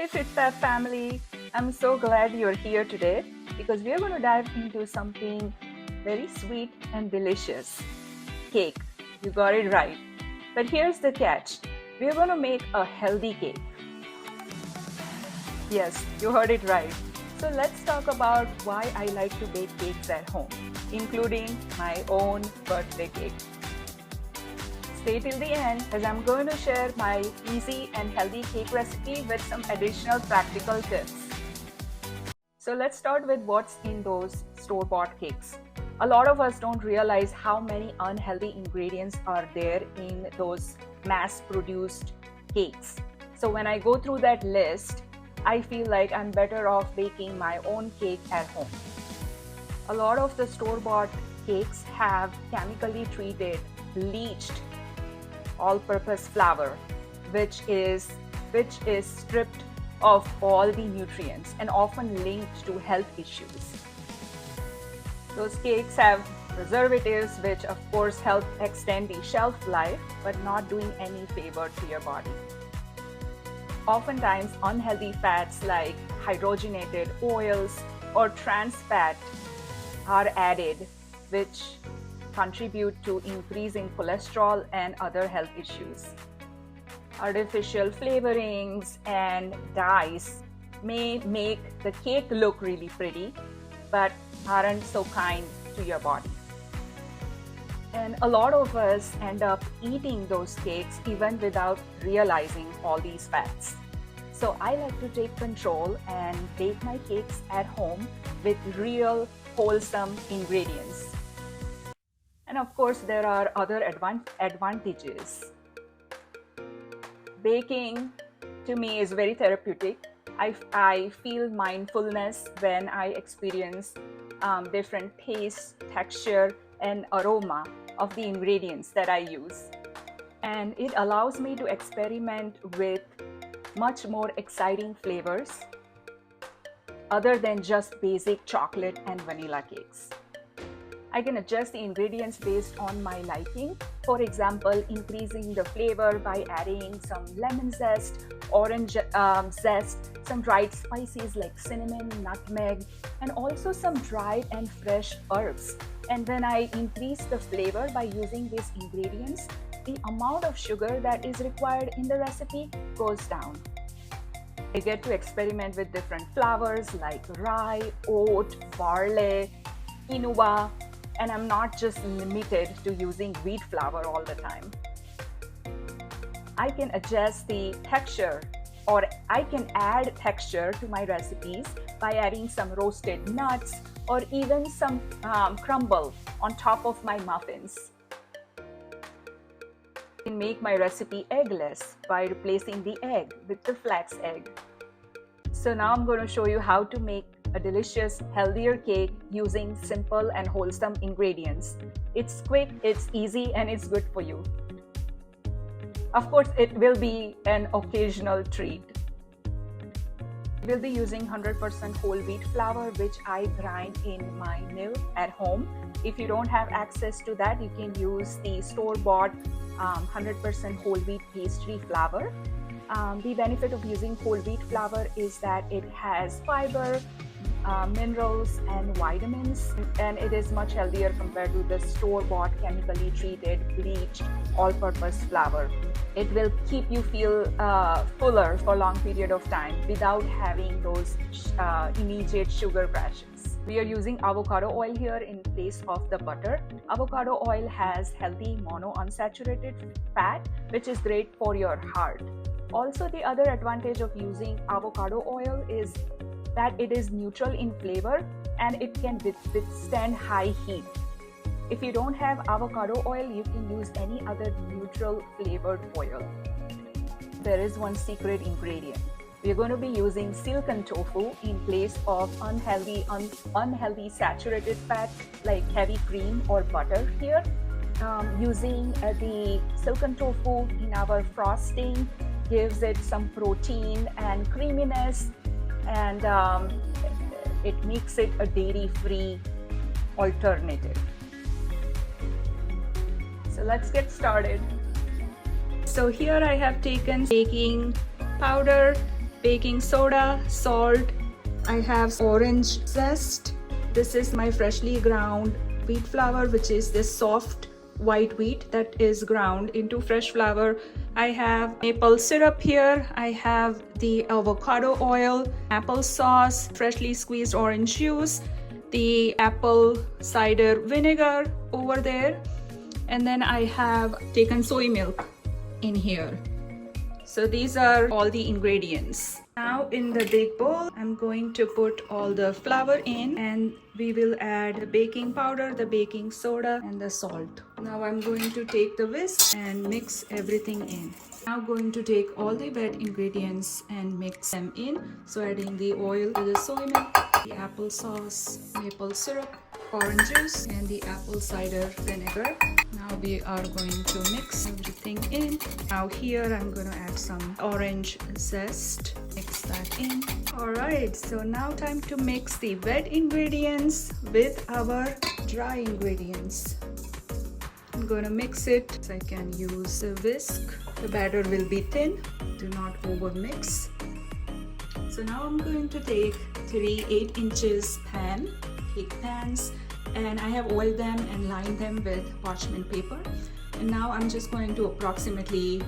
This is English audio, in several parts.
Hey FitFab family, I'm so glad you're here today because we're going to dive into something very sweet and delicious. Cake. You got it right. But here's the catch. We're going to make a healthy cake. Yes, you heard it right. So let's talk about why I like to bake cakes at home, including my own birthday cake. Stay till the end as I'm going to share my easy and healthy cake recipe with some additional practical tips. So let's start with what's in those store-bought cakes. A lot of us don't realize how many unhealthy ingredients are there in those mass-produced cakes. So when I go through that list, I feel like I'm better off baking my own cake at home. A lot of the store-bought cakes have chemically treated, bleached all-purpose flour, which is stripped of all the nutrients and often linked to health issues. Those cakes have preservatives, which of course help extend the shelf life, but not doing any favor to your body. Oftentimes, unhealthy fats like hydrogenated oils or trans fat are added, which contribute to increasing cholesterol and other health issues. Artificial flavorings and dyes may make the cake look really pretty, but aren't so kind to your body. And a lot of us end up eating those cakes even without realizing all these fats. So I like to take control and bake my cakes at home with real wholesome ingredients. And of course, there are other advantages. Baking to me is very therapeutic. I feel mindfulness when I experience different taste, texture, and aroma of the ingredients that I use. And it allows me to experiment with much more exciting flavors other than just basic chocolate and vanilla cakes. I can adjust the ingredients based on my liking. For example, increasing the flavor by adding some lemon zest, orange zest, some dried spices like cinnamon, nutmeg, and also some dried and fresh herbs. And when I increase the flavor by using these ingredients, the amount of sugar that is required in the recipe goes down. I get to experiment with different flours like rye, oat, barley, quinoa, and I'm not just limited to using wheat flour all the time. I can adjust the texture, or I can add texture to my recipes by adding some roasted nuts or even some crumble on top of my muffins. I can make my recipe eggless by replacing the egg with the flax egg. So now I'm going to show you how to make a delicious, healthier cake using simple and wholesome ingredients. It's quick, it's easy, and it's good for you. Of course, it will be an occasional treat. We'll be using 100% whole wheat flour, which I grind in my mill at home. If you don't have access to that, you can use the store-bought 100% whole wheat pastry flour. The benefit of using whole wheat flour is that it has fiber, minerals and vitamins, and it is much healthier compared to the store-bought chemically treated bleached all-purpose flour. It will keep you feel fuller for a long period of time without having those immediate sugar crashes. We are using avocado oil here in place of the butter. Avocado oil has healthy monounsaturated fat, which is great for your heart. Also, the other advantage of using avocado oil is that it is neutral in flavor and it can withstand high heat. If you don't have avocado oil, you can use any other neutral flavored oil. There is one secret ingredient. We're going to be using silken tofu in place of unhealthy saturated fat like heavy cream or butter here. Using the silken tofu in our frosting gives it some protein and creaminess, and it makes it a dairy-free alternative. So let's get started. So here I have taken baking powder baking soda, salt. I have orange zest. This is my freshly ground wheat flour, which is this soft white wheat that is ground into fresh flour. I have maple syrup here. I have the avocado oil, applesauce, freshly squeezed orange juice, the apple cider vinegar over there, and then I have taken soy milk in here. So these are all the ingredients. Now in the big bowl, I'm going to put all the flour in, and we will add the baking powder, the baking soda, and the salt. Now I'm going to take the whisk and mix everything in. Now going to take all the wet ingredients and mix them in. So adding the oil, the soy milk, the applesauce, maple syrup, orange juice, and the apple cider vinegar. Now we are going to mix everything in. Now here I'm going to add some orange zest. Mix that in. Alright, so now time to mix the wet ingredients with our dry ingredients. I'm going to mix it so I can use a whisk. The batter will be thin. Do not over mix. So now I'm going to take 3 8 inches cake pans, and I have oiled them and lined them with parchment paper. And now I'm just going to approximately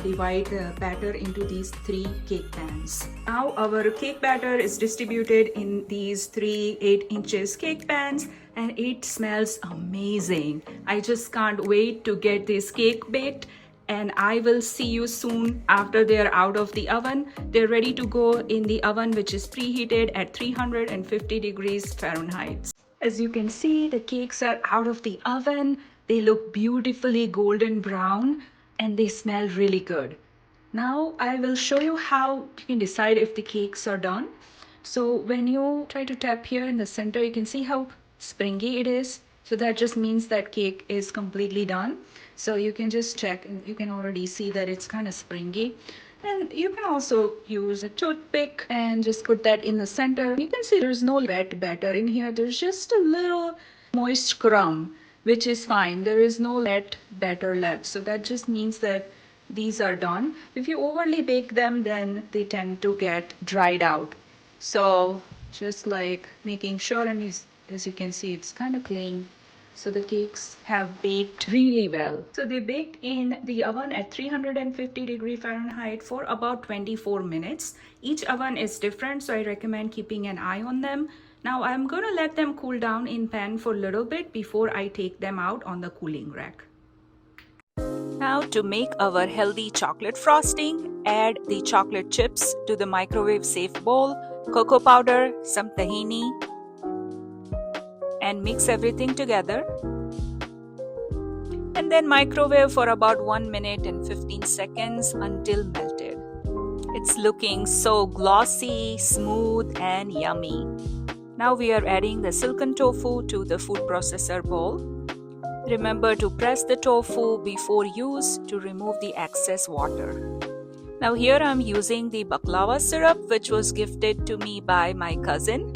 divide the batter into these 3 cake pans. Now our cake batter is distributed in these 3 8 inches cake pans, and it smells amazing. I just can't wait to get this cake baked, and I will see you soon after they're out of the oven. They're ready to go in the oven, which is preheated at 350 degrees Fahrenheit. As you can see, the cakes are out of the oven. They look beautifully golden brown and they smell really good. Now I will show you how you can decide if the cakes are done. So when you try to tap here in the center, you can see how springy it is. So that just means that cake is completely done. So you can just check, and you can already see that it's kind of springy. And you can also use a toothpick and just put that in the center. You can see there's no wet batter in here. There's just a little moist crumb, which is fine. There is no wet batter left. So that just means that these are done. If you overly bake them, then they tend to get dried out. So just like making sure, and as you can see, it's kind of clean. So the cakes have baked really well. So they baked in the oven at 350 degree Fahrenheit for about 24 minutes. Each oven is different, so I recommend keeping an eye on them. Now I'm going to let them cool down in pan for a little bit before I take them out on the cooling rack. Now to make our healthy chocolate frosting, add the chocolate chips to the microwave safe bowl, cocoa powder, some tahini, and mix everything together. And then microwave for about 1 minute and 15 seconds until melted. It's looking so glossy, smooth, and yummy. Now we are adding the silken tofu to the food processor bowl. Remember to press the tofu before use to remove the excess water. Now here I'm using the baklava syrup, which was gifted to me by my cousin.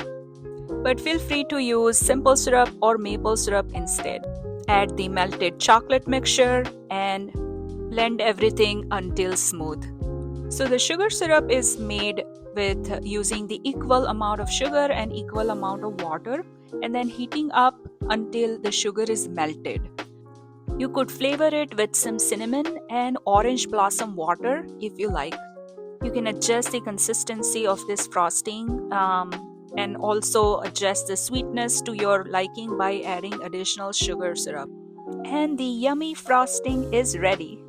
But feel free to use simple syrup or maple syrup instead. Add the melted chocolate mixture and blend everything until smooth. So the sugar syrup is made with using the equal amount of sugar and equal amount of water, and then heating up until the sugar is melted. You could flavor it with some cinnamon and orange blossom water if you like. You can adjust the consistency of this frosting and also adjust the sweetness to your liking by adding additional sugar syrup. And the yummy frosting is ready.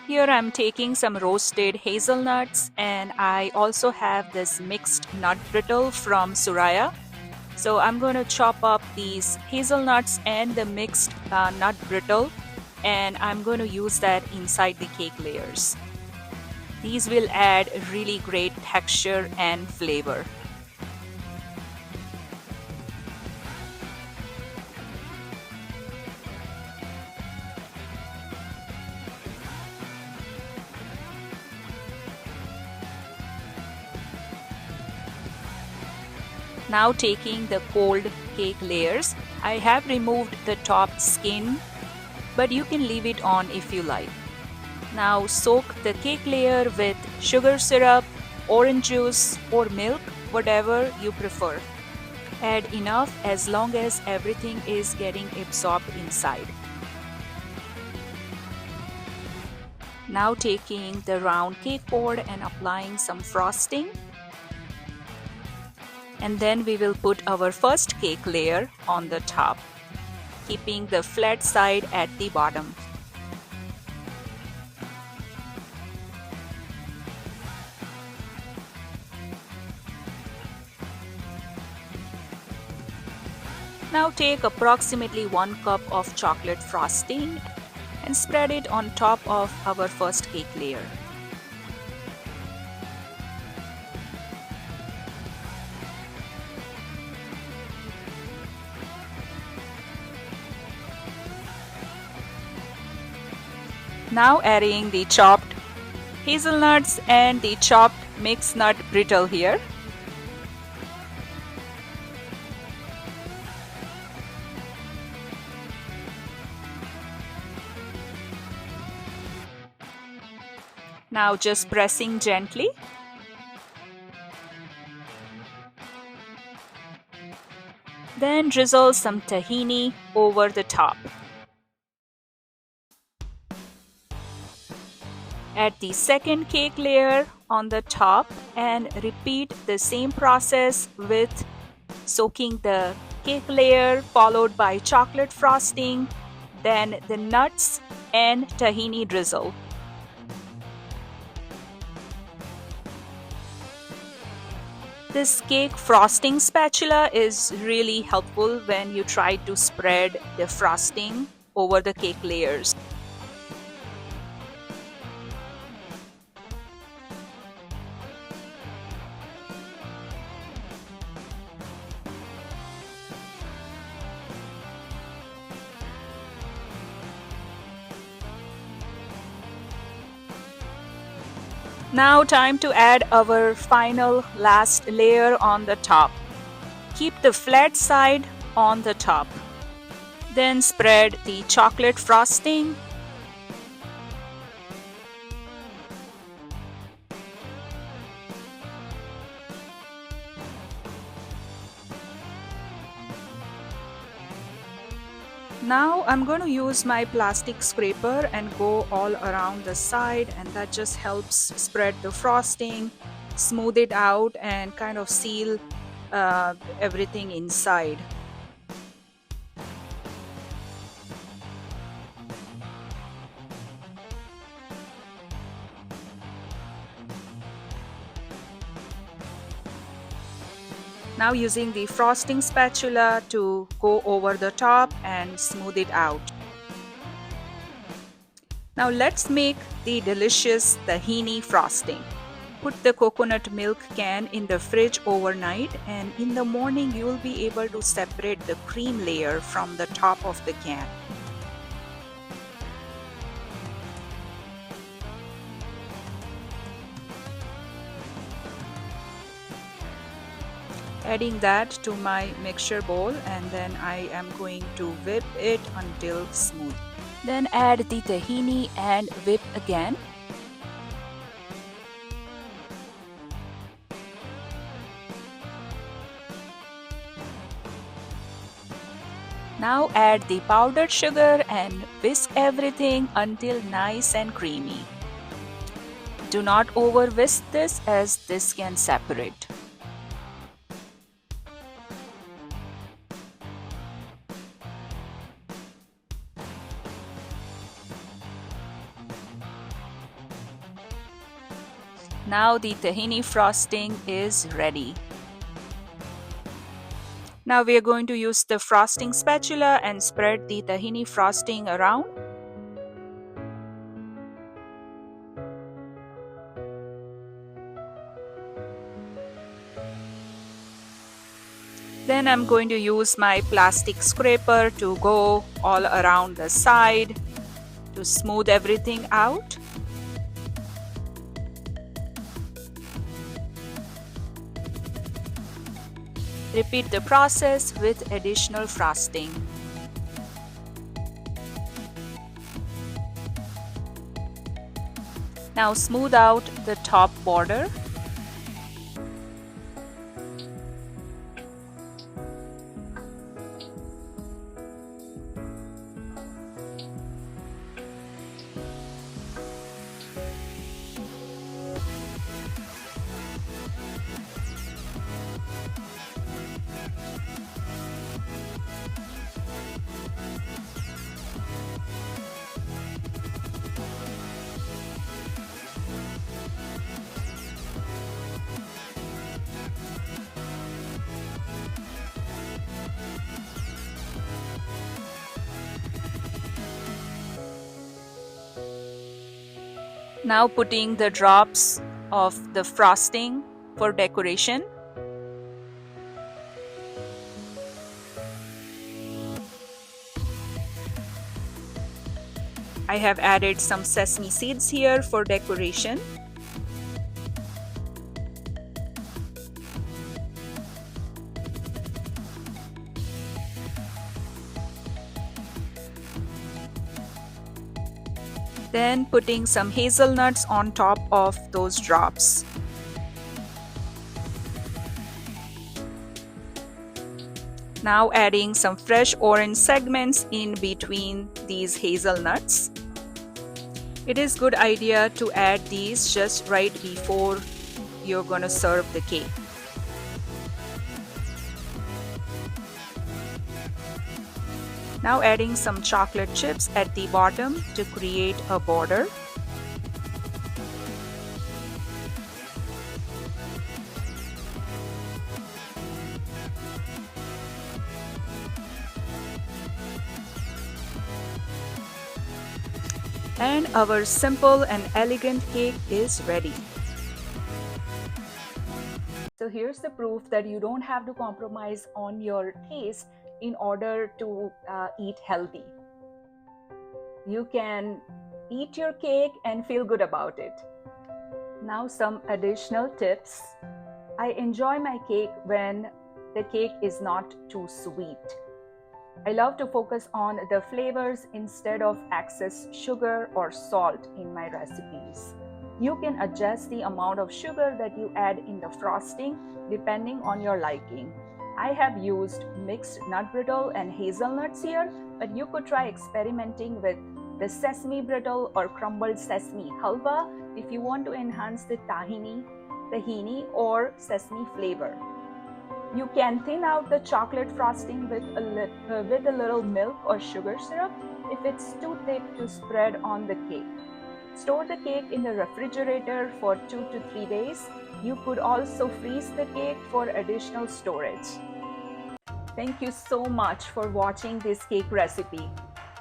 Here I'm taking some roasted hazelnuts, and I also have this mixed nut brittle from Suraya. So I'm going to chop up these hazelnuts and the mixed nut brittle, and I'm going to use that inside the cake layers. These will add really great texture and flavor. Now taking the cold cake layers, I have removed the top skin, but you can leave it on if you like. Now soak the cake layer with sugar syrup, orange juice or milk, whatever you prefer. Add enough as long as everything is getting absorbed inside. Now taking the round cake board and applying some frosting. And then we will put our first cake layer on the top, keeping the flat side at the bottom. Now take approximately 1 cup of chocolate frosting and spread it on top of our first cake layer. Now adding the chopped hazelnuts and the chopped mixed nut brittle here. Now just pressing gently. Then drizzle some tahini over the top. Add the second cake layer on the top and repeat the same process with soaking the cake layer followed by chocolate frosting, then the nuts and tahini drizzle. This cake frosting spatula is really helpful when you try to spread the frosting over the cake layers. Now time to add our final last layer on the top. Keep the flat side on the top. Then spread the chocolate frosting. Now I'm going to use my plastic scraper and go all around the side, and that just helps spread the frosting, smooth it out and kind of seal everything inside. Now using the frosting spatula to go over the top and smooth it out. Now let's make the delicious tahini frosting. Put the coconut milk can in the fridge overnight, and in the morning you will be able to separate the cream layer from the top of the can. Adding that to my mixture bowl, and then I am going to whip it until smooth. Then add the tahini and whip again. Now add the powdered sugar and whisk everything until nice and creamy. Do not over whisk this, as this can separate. Now the tahini frosting is ready. Now we are going to use the frosting spatula and spread the tahini frosting around. Then I'm going to use my plastic scraper to go all around the side to smooth everything out. Repeat the process with additional frosting. Now smooth out the top border. Now putting the drops of the frosting for decoration. I have added some sesame seeds here for decoration. Then putting some hazelnuts on top of those drops. Now adding some fresh orange segments in between these hazelnuts. It is a good idea to add these just right before you're going to serve the cake. Now adding some chocolate chips at the bottom to create a border. And our simple and elegant cake is ready. So here's the proof that you don't have to compromise on your taste in order to eat healthy. You can eat your cake and feel good about it. Now some additional tips. I enjoy my cake when the cake is not too sweet. I love to focus on the flavors instead of excess sugar or salt in my recipes. You can adjust the amount of sugar that you add in the frosting depending on your liking. I have used mixed nut brittle and hazelnuts here, but you could try experimenting with the sesame brittle or crumbled sesame halwa if you want to enhance the tahini or sesame flavor. You can thin out the chocolate frosting with a little milk or sugar syrup if it's too thick to spread on the cake. Store the cake in the refrigerator for 2 to 3 days. You could also freeze the cake for additional storage. Thank you so much for watching this cake recipe.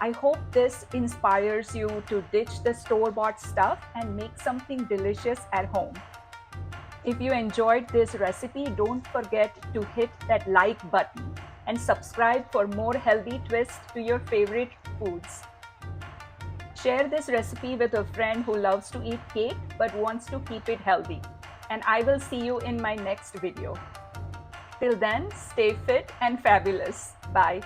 I hope this inspires you to ditch the store-bought stuff and make something delicious at home. If you enjoyed this recipe, don't forget to hit that like button and subscribe for more healthy twists to your favorite foods. Share this recipe with a friend who loves to eat cake but wants to keep it healthy. And I will see you in my next video. Till then, stay fit and fabulous. Bye.